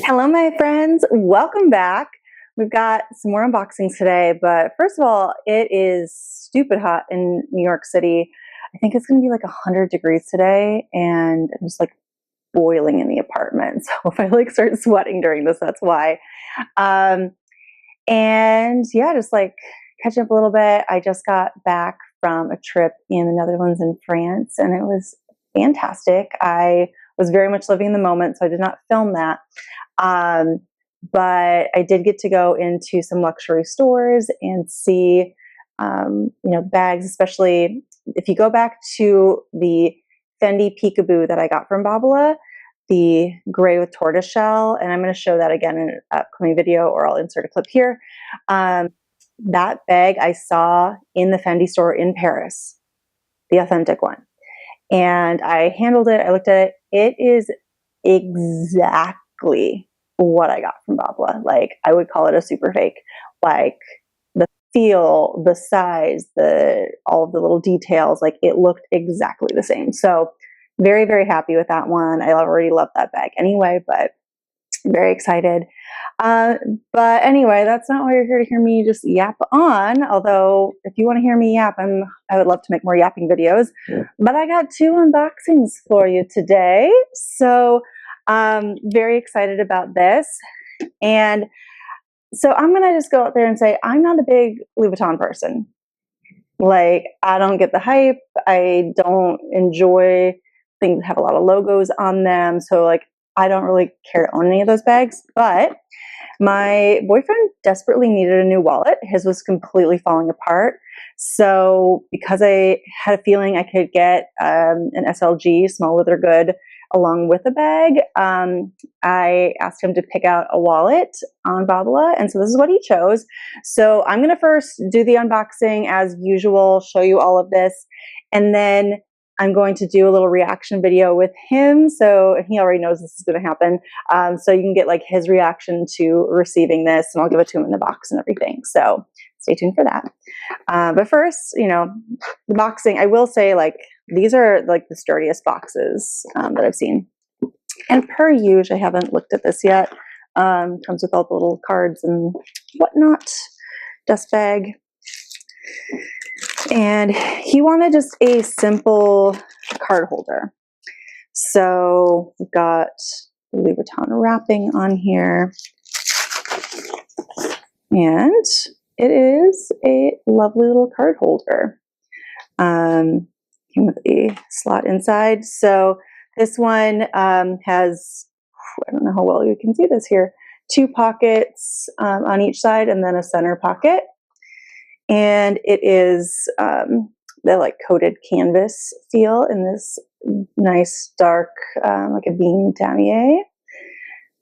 Hello, my friends. Welcome back. We've got some more unboxings today, but first of all, it is stupid hot in New York City. I think it's going to be like 100 degrees today, and I'm just like boiling in the apartment. So if I like start sweating during this, that's why. And yeah, just like catching up a little bit. I just got back from a trip in the Netherlands and France, and it was fantastic. I was very much living in the moment, so I did not film that. But I did get to go into some luxury stores and see, bags, especially if you go back to the Fendi Peekaboo that I got from Babala, the gray with tortoiseshell, and I'm going to show that again in an upcoming video, or I'll insert a clip here. That bag I saw in the Fendi store in Paris, the authentic one. And I handled it, I looked at it. It is exactly what I got from Babala. Like, I would call it a super fake. Like, the feel, the size, all of the little details, like it looked exactly the same. So very, very happy with that one. I already love that bag anyway, but very excited. But anyway, that's not why you're here to hear me just yap on. Although if you want to hear me yap, I would love to make more yapping videos. Yeah. But I got 2 unboxings for you today. So very excited about this. And so I'm going to just go out there and say, I'm not a big Louis Vuitton person. Like, I don't get the hype. I don't enjoy things that have a lot of logos on them. So like, I don't really care to own any of those bags, but my boyfriend desperately needed a new wallet. His was completely falling apart. So because I had a feeling I could get an SLG, small leather good, along with a bag, I asked him to pick out a wallet on Babala, and so this is what he chose. So I'm going to first do the unboxing as usual, show you all of this, and then I'm going to do a little reaction video with him. So he already knows this is going to happen. So you can get like his reaction to receiving this, and I'll give it to him in the box and everything. So stay tuned for that. But first, the boxing, I will say, like, these are like the sturdiest boxes that I've seen. And per usual, I haven't looked at this yet. Comes with all the little cards and whatnot. Dust bag. And he wanted just a simple card holder. So we've got Louis Vuitton wrapping on here. And it is a lovely little card holder. Came with a slot inside. So this one has, I don't know how well you can see this here, 2 pockets on each side and then a center pocket. And it is the like coated canvas feel in this nice dark, like a bean damier.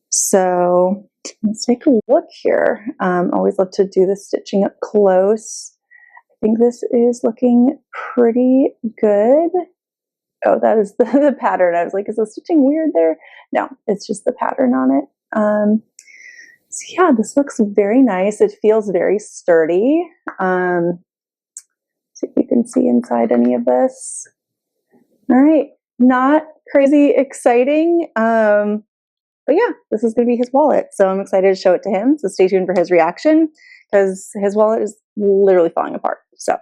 So let's take a look here. Always love to do the stitching up close. I think this is looking pretty good. Oh, that is the pattern. I was like, is the stitching weird there? No, it's just the pattern on it. So yeah, this looks very nice. It feels very sturdy. See if you can see inside any of this. All right, not crazy exciting. But yeah, this is going to be his wallet. So I'm excited to show it to him. So stay tuned for his reaction, because his wallet is literally falling apart. So.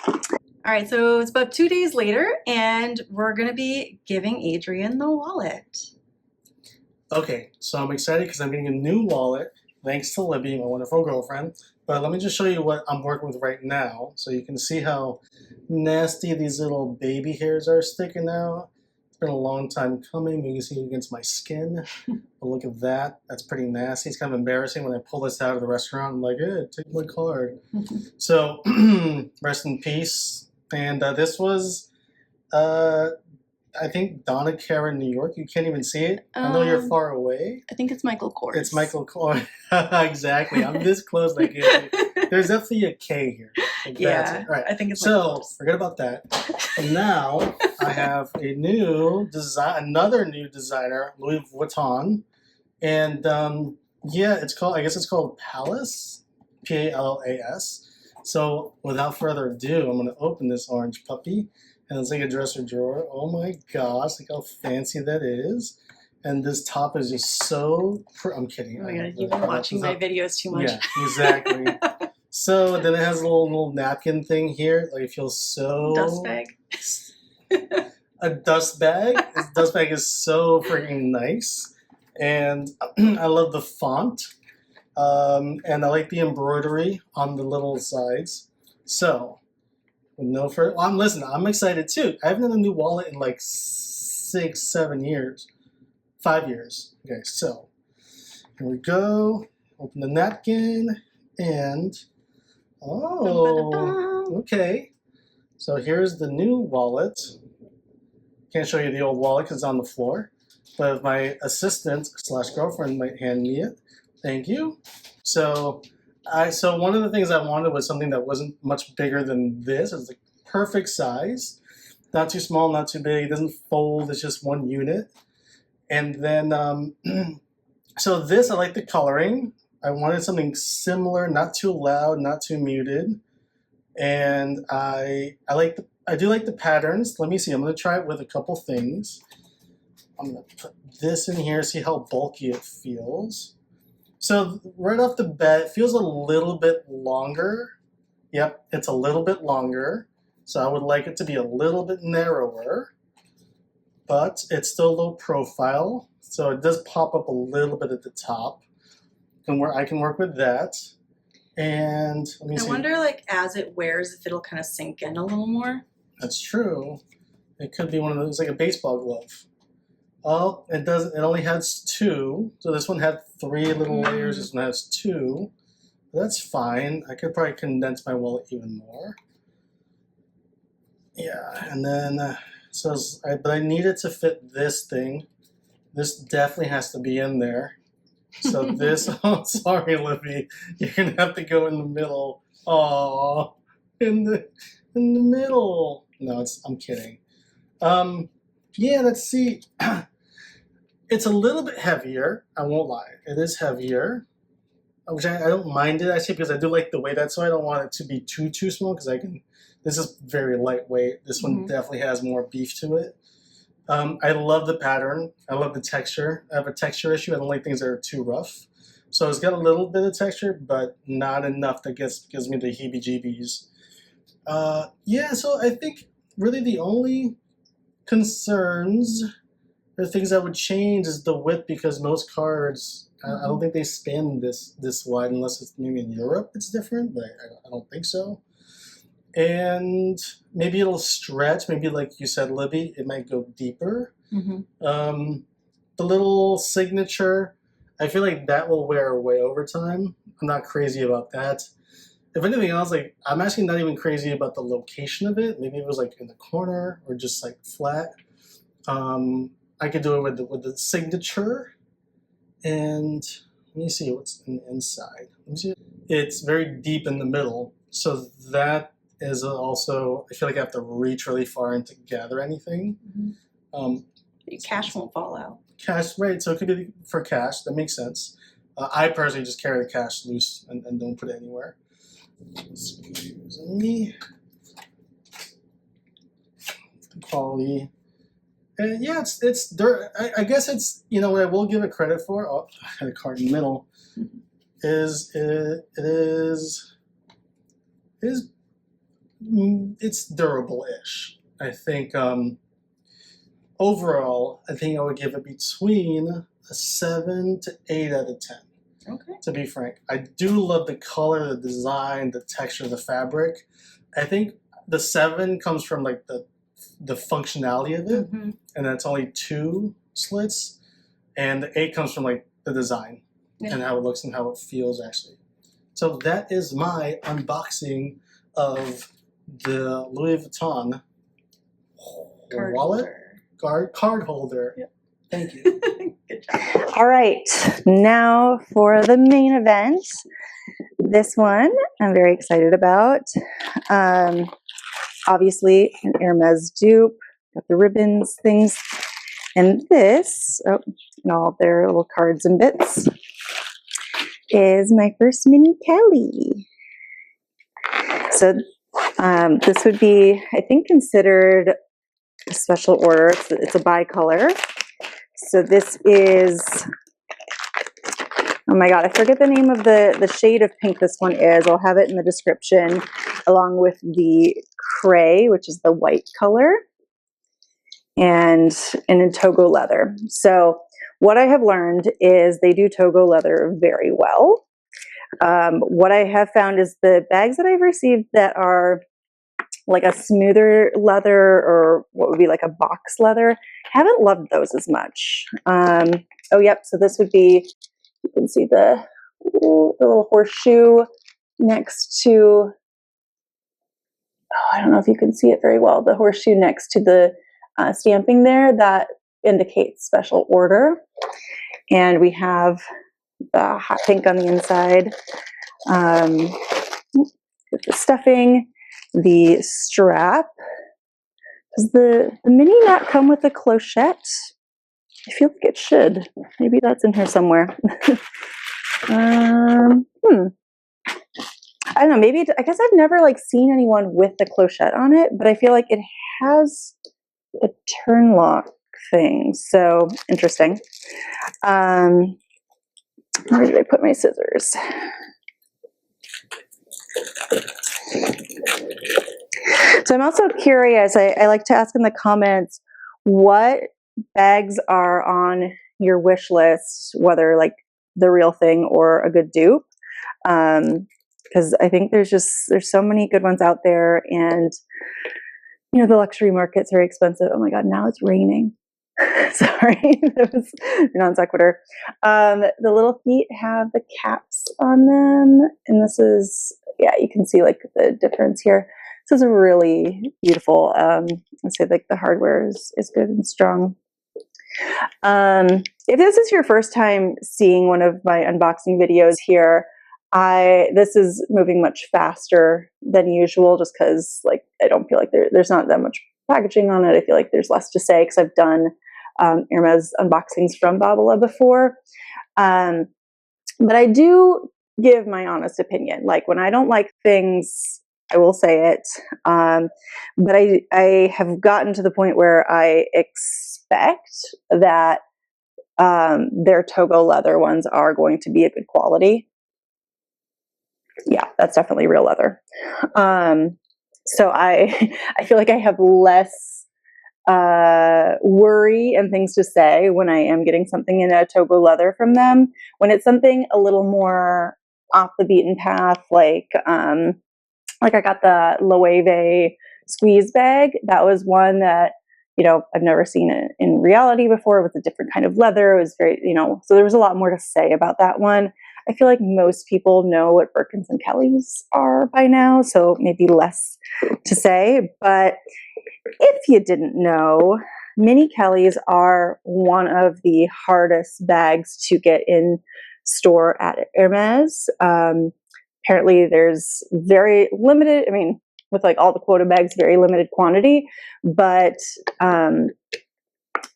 All right, so it's about 2 days later, and we're going to be giving Adrian the wallet. Okay, so I'm excited because I'm getting a new wallet, thanks to Libby, my wonderful girlfriend. But let me just show you what I'm working with right now, so you can see how nasty these little baby hairs are sticking out. It's been a long time coming. You can see it against my skin. But look at that. That's pretty nasty. It's kind of embarrassing when I pull this out of the restaurant. I'm like, take my card. So, rest in peace. And this was... I think Donna Karen, New York. You can't even see it. I know you're far away. I think it's Michael Kors. It's Michael Kors. Exactly. I'm this close. Like, there's definitely a K here. Like, yeah, that's it. Right. I think it's so. Forget about that. And now I have a new design, another new designer, Louis Vuitton, and yeah, it's called. I guess it's called Palace, P-A-L-A-S. So without further ado, I'm going to open this orange puppy. And it's like a dresser drawer. Oh my gosh, look how fancy that is. And this top is just so. I'm kidding. Oh my god, you've been watching my videos too much. Yeah, exactly. So then it has a little napkin thing here. Like it feels so. Dust bag. A dust bag. This dust bag is so freaking nice, and I love the font, and I like the embroidery on the little sides. So, with no further, I'm excited too. I haven't had a new wallet in like 6, 7 years, 5 years. Okay, so here we go. Open the napkin, and okay. So here's the new wallet. Can't show you the old wallet because it's on the floor, but my assistant / girlfriend might hand me it. Thank you. So one of the things I wanted was something that wasn't much bigger than this. It's the perfect size, not too small, not too big. It doesn't fold. It's just one unit. And then so this, I like the coloring. I wanted something similar, not too loud, not too muted, and I do like the patterns. Let me see. I'm going to try it with a couple things. I'm going to put this in here, see how bulky it feels. So right off the bat, it feels a little bit longer. Yep, it's a little bit longer. So I would like it to be a little bit narrower, but it's still low profile. So it does pop up a little bit at the top, and where I can work with that. And let me see. I wonder, like, as it wears, if it'll kind of sink in a little more. That's true. It could be one of those, like a baseball glove. Oh, it doesn't. It only has 2. So this one had 3 little layers. This one has 2. That's fine. I could probably condense my wallet even more. Yeah, and then but I need it to fit this thing. This definitely has to be in there. So this. Oh, sorry, Libby. You're gonna have to go in the middle. Oh, in the middle. No, I'm kidding. Yeah, let's see. It's a little bit heavier. I won't lie. It is heavier, which I don't mind it actually because I do like the way that. So I don't want it to be too small because this is very lightweight. This one definitely has more beef to it. I love the pattern. I love the texture. I have a texture issue. I don't like things that are too rough. So it's got a little bit of texture, but not enough that gives me the heebie-jeebies. Yeah, so I think really the only concerns or things that would change is the width because most cards, I don't think they span this wide unless it's maybe in Europe it's different, but I don't think so. And maybe it'll stretch. Maybe like you said, Libby, it might go deeper. The little signature, I feel like that will wear away over time. I'm not crazy about that. If anything else, like I'm actually not even crazy about the location of it. Maybe it was like in the corner or just like flat. I could do it with the signature. And let me see what's in the inside. Let me see. It's very deep in the middle, so that is also. I feel like I have to reach really far in to gather anything. Cash won't fall out. Cash, right? So it could be for cash. That makes sense. I personally just carry the cash loose and don't put it anywhere. Excuse me. Quality. And yeah, it's dirt. I guess it's, you know, what I will give it credit for. Oh, I had a card in the middle. It's durable-ish. I think overall, I think I would give it between a 7 to 8 out of 10. Okay. To be frank, I do love the color, the design, the texture, the fabric. I think the 7 comes from like the functionality of it, and that's only 2 slits, and the 8 comes from like the design and how it looks and how it feels actually. So that is my unboxing of the Louis Vuitton card holder. Yep. Thank you. Good job. All right, now for the main event. This one I'm very excited about. Obviously, an Hermes dupe, got the ribbons, things, and this, and all their little cards and bits, is my first mini Kelly. So this would be, I think, considered a special order. It's a bicolor. So this is, oh my God, I forget the name of the shade of pink this one is. I'll have it in the description along with the cray, which is the white color, and in Togo leather. So what I have learned is they do Togo leather very well. What I have found is the bags that I've received that are like a smoother leather or what would be like a box leather, haven't loved those as much. Oh, yep. So this would be, you can see the little horseshoe next to, oh, I don't know if you can see it very well, the horseshoe next to the stamping there, that indicates special order. And we have the hot pink on the inside, the stuffing, the strap. Does the mini not come with a clochette? I feel like it should. Maybe that's in here somewhere. I don't know. Maybe I guess I've never like seen anyone with the clochette on it, but I feel like it has a turn lock thing. So interesting. Where did I put my scissors? So I'm also curious, I like to ask in the comments what bags are on your wish list, whether like the real thing or a good dupe. Because I think there's so many good ones out there, and you know, the luxury market's very expensive. Oh my God, now it's raining. Sorry, that was non sequitur. The little feet have the caps on them, and this is, yeah, you can see like the difference here. This is really beautiful. I'd say like the hardware is good and strong. If this is your first time seeing one of my unboxing videos here, this is moving much faster than usual, just because like I don't feel like there's not that much packaging on it. I feel like there's less to say because I've done Hermes unboxings from Babala before. But I do give my honest opinion. Like when I don't like things, I will say it. But I have gotten to the point where I expect that their Togo leather ones are going to be a good quality. Yeah, that's definitely real leather. So I feel like I have less worry and things to say when I am getting something in a Togo leather from them. When it's something a little more off the beaten path, like I got the Loewe squeeze bag. That was one that, you know, I've never seen it in reality before. It was a different kind of leather. It was very, you know, so there was a lot more to say about that one. I feel like most people know what Birkins and Kellys are by now, so maybe less to say. But if you didn't know, mini Kellys are one of the hardest bags to get in store at Hermes. Apparently there's very limited, I mean, with like all the quota bags, very limited quantity, but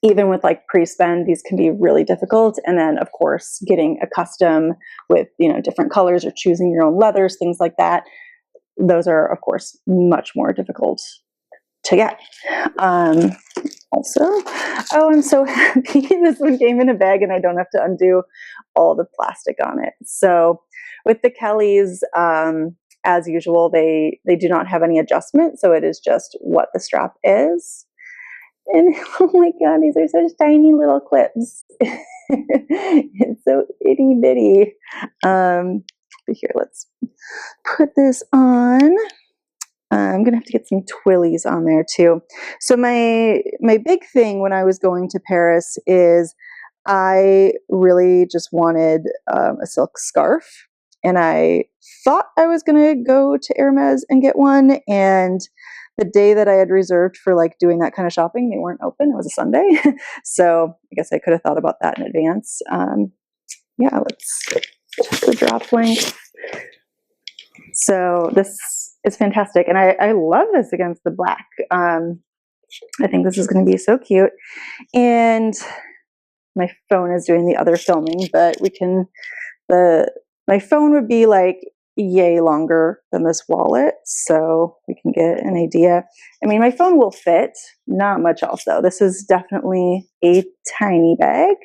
even with like pre-spend, these can be really difficult. And then of course, getting a custom with, you know, different colors or choosing your own leathers, things like that. Those are of course much more difficult to get. Also, oh, I'm so happy this one came in a bag and I don't have to undo all the plastic on it. So with the Kellys, as usual, they do not have any adjustment. So it is just what the strap is. And oh my God, these are such tiny little clips. It's so itty bitty. But here, let's put this on. I'm gonna have to get some twillies on there too. So my big thing when I was going to Paris is I really just wanted a silk scarf, and I thought I was gonna go to Hermes and get one, and the day that I had reserved for like doing that kind of shopping, they weren't open. It was a Sunday. So I guess I could have thought about that in advance. Yeah, let's check the drop length. So this is fantastic. And I love this against the black. I think this is going to be so cute. And my phone is doing the other filming, but we can, my phone would be like, yay longer than this wallet, so we can get an idea. I mean, my phone will fit, not much else though. This is definitely a tiny bag.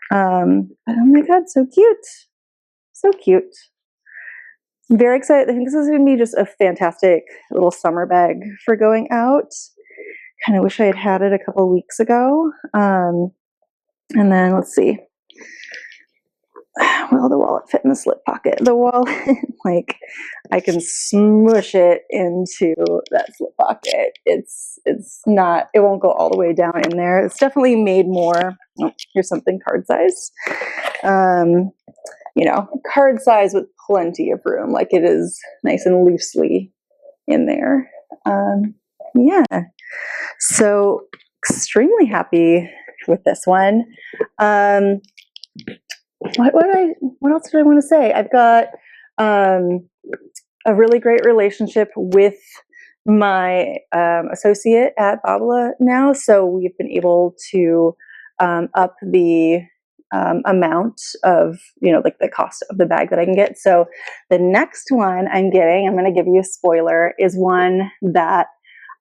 But oh my god, so cute. So cute. I'm very excited. I think this is going to be just a fantastic little summer bag for going out. Kind of wish I had had it a couple weeks ago. And then let's see. Will the wallet fit in the slip pocket? The wallet, like, I can smush it into that slip pocket. It's not, it won't go all the way down in there. It's definitely made more, oh, here's something card size. You know, card size with plenty of room. Like, it is nice and loosely in there. Yeah. So extremely happy with this one. What else did I want to say? I've got a really great relationship with my associate at Babala now, so we've been able to up the amount of, you know, like the cost of the bag that I can get. So the next one I'm getting, I'm going to give you a spoiler, is one that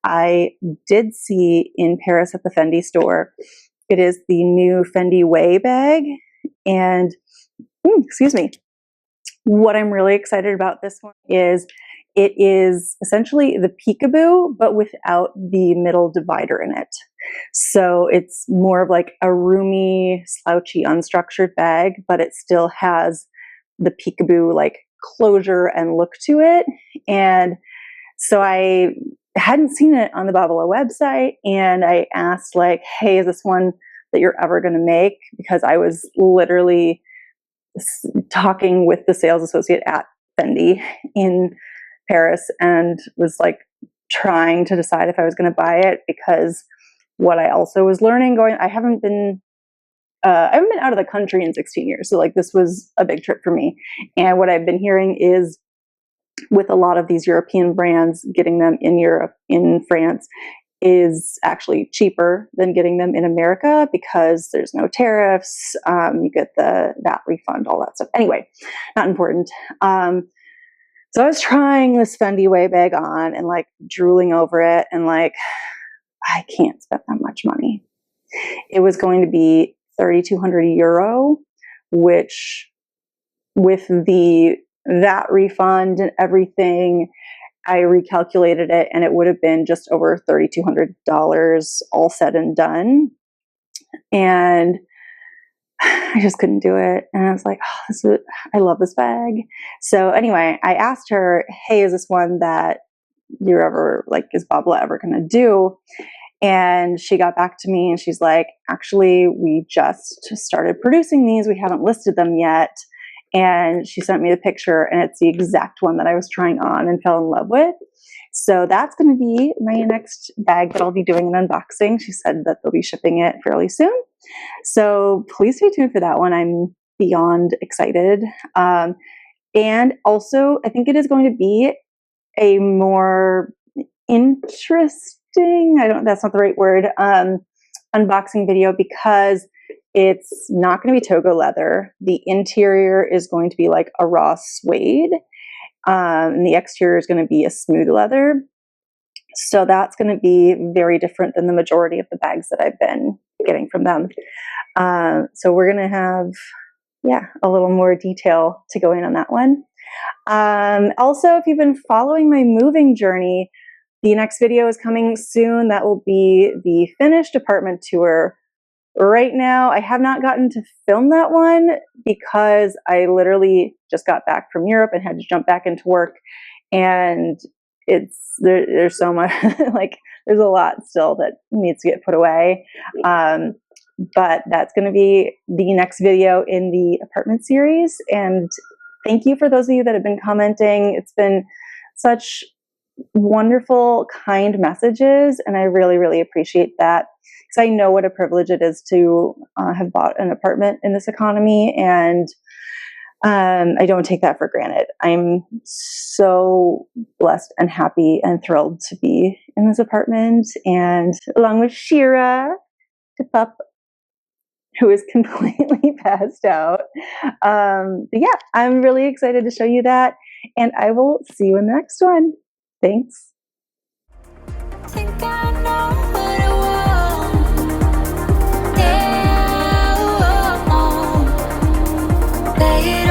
I did see in Paris at the Fendi store. It is the new Fendi Way bag. And, excuse me, what I'm really excited about this one is it is essentially the peekaboo, but without the middle divider in it. So it's more of like a roomy, slouchy, unstructured bag, but it still has the peekaboo like closure and look to it. And so I hadn't seen it on the Babala website, and I asked, like, hey, is this one that you're ever going to make? Because I was literally talking with the sales associate at Fendi in Paris and was like trying to decide if I was going to buy it, because what I also was learning I haven't been out of the country in 16 years. So like, this was a big trip for me. And what I've been hearing is, with a lot of these European brands, getting them in Europe, in France, is actually cheaper than getting them in America, because there's no tariffs, you get the VAT refund, all that stuff. Anyway, not important. So I was trying this Fendi Way bag on and like drooling over it, and like, I can't spend that much money. It was going to be 3,200 euro, which with the VAT refund and everything, I recalculated it, and it would have been just over $3,200 all said and done. And I just couldn't do it. And I was like, oh, I love this bag. So anyway, I asked her, hey, is this one that you're ever, like, is Babala ever going to do? And she got back to me and she's like, actually, we just started producing these. We haven't listed them yet. And she sent me the picture, and it's the exact one that I was trying on and fell in love with. So that's going to be my next bag that I'll be doing an unboxing. She said that they'll be shipping it fairly soon. So please stay tuned for that one. I'm beyond excited. And also, I think it is going to be a more interesting, that's not the right word, unboxing video, because it's not going to be Togo leather. The interior is going to be like a raw suede, and the exterior is going to be a smooth leather. So that's going to be very different than the majority of the bags that I've been getting from them. So we're going to have, a little more detail to go in on that one. Also, if you've been following my moving journey, the next video is coming soon. That will be the finished apartment tour. Right now, I have not gotten to film that one because I literally just got back from Europe and had to jump back into work. And there's so much, like, there's a lot still that needs to get put away. But that's going to be the next video in the apartment series. And thank you for those of you that have been commenting. It's been such wonderful, kind messages, and I really, really appreciate that, because I know what a privilege it is to have bought an apartment in this economy, and I don't take that for granted. I'm so blessed and happy and thrilled to be in this apartment, and along with Shira, the pup. who is completely passed out. But yeah, I'm really excited to show you that, and I will see you in the next one. Thanks. Think I know what I want. Yeah, lay it